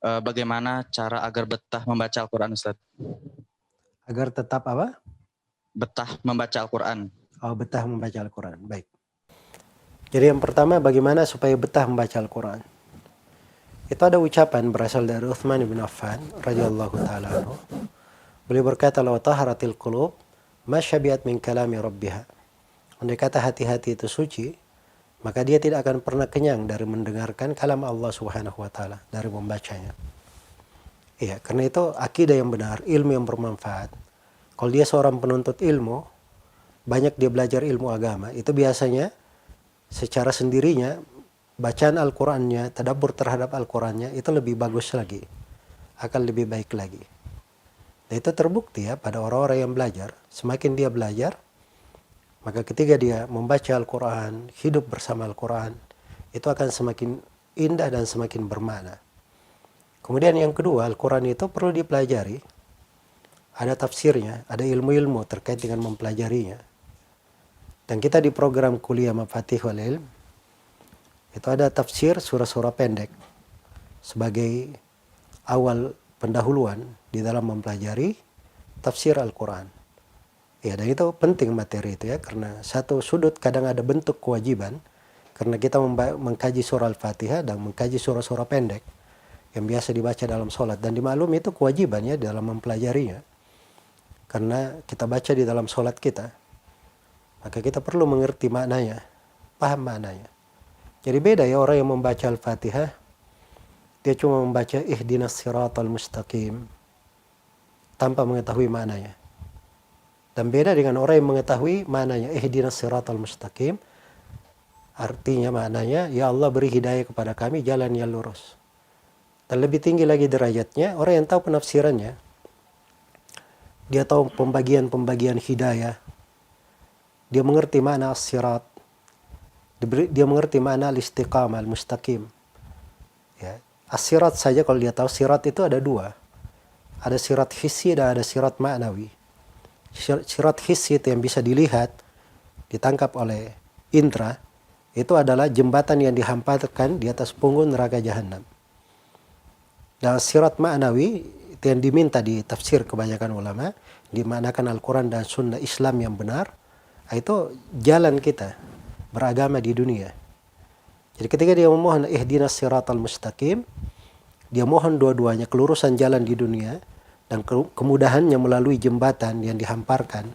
bagaimana cara agar betah membaca Al-Quran, Ustaz? Agar tetap apa? Betah membaca Al-Quran. Oh, betah membaca Al-Quran. Baik. Jadi yang pertama, bagaimana supaya betah membaca Al-Quran? Itu ada ucapan berasal dari Uthman bin Affan radhiyallahu taala anhu. Beliau berkata, "Law taharatil qulub ma syabiat min kalami rabbiha." Andai kata hati-hati itu suci, maka dia tidak akan pernah kenyang dari mendengarkan kalam Allah Subhanahu wa taala, dari membacanya. Iya, karena itu akidah yang benar, ilmu yang bermanfaat. Kalau dia seorang penuntut ilmu, banyak dia belajar ilmu agama, itu biasanya secara sendirinya bacaan Al-Qur'annya, tadabbur terhadap Al-Qur'annya itu lebih bagus lagi, akan lebih baik lagi. Dan itu terbukti ya pada orang-orang yang belajar. Semakin dia belajar, maka ketika dia membaca Al-Quran, hidup bersama Al-Quran, itu akan semakin indah dan semakin bermakna. Kemudian yang kedua, Al-Quran itu perlu dipelajari. Ada tafsirnya, ada ilmu-ilmu terkait dengan mempelajarinya. Dan kita di program kuliah Mafatihul Ilm, itu ada tafsir surah-surah pendek sebagai awal pendahuluan di dalam mempelajari tafsir Al-Quran. Ya, dan itu penting materi itu ya, karena satu sudut kadang ada bentuk kewajiban, karena kita mengkaji surah Al-Fatihah dan mengkaji surah-surah pendek yang biasa dibaca dalam sholat. Dan dimaklumi itu kewajiban ya dalam mempelajarinya. Karena kita baca di dalam sholat kita, maka kita perlu mengerti maknanya, paham maknanya. Jadi beda ya orang yang membaca Al-Fatihah, dia cuma membaca ihdinas siratal mustaqim tanpa mengetahui maknanya. Dan beda dengan orang yang mengetahui maknanya ihdinas siratal mustaqim, artinya maknanya ya Allah beri hidayah kepada kami jalan yang lurus. Dan lebih tinggi lagi derajatnya orang yang tahu penafsirannya, dia tahu pembagian hidayah, dia mengerti makna as-sirat, dia mengerti makna al-istiqamah al-mustaqim ya. As-sirat saja kalau dia tahu, sirat itu ada dua, ada sirat hissi dan ada sirat maknawi. Sirat hissi itu yang bisa dilihat, ditangkap oleh indra, itu adalah jembatan yang dihamparkan di atas punggung neraka jahanam. Dan sirat ma'nawi itu yang diminta di tafsir kebanyakan ulama, dimaknakan Al-Quran dan Sunnah Islam yang benar, itu jalan kita beragama di dunia. Jadi ketika dia memohon ihdinas siratal mustaqim, dia mohon dua-duanya, kelurusan jalan di dunia dan kemudahannya melalui jembatan yang dihamparkan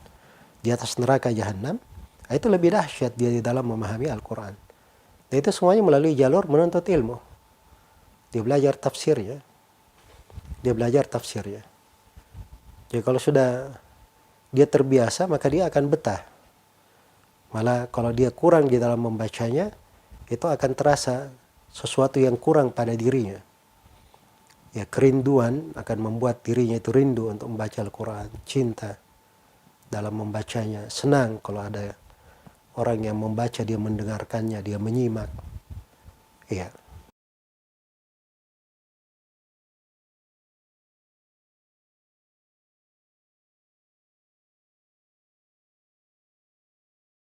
di atas neraka jahanam, itu lebih dahsyat dia di dalam memahami Al-Quran. Dan itu semuanya melalui jalur menuntut ilmu. Dia belajar tafsirnya. Jadi kalau sudah dia terbiasa, maka dia akan betah. Malah kalau dia kurang di dalam membacanya, itu akan terasa sesuatu yang kurang pada dirinya. Ya, kerinduan akan membuat dirinya itu rindu untuk membaca Al-Quran, cinta dalam membacanya, senang kalau ada orang yang membaca, dia mendengarkannya, dia menyimak. Iya.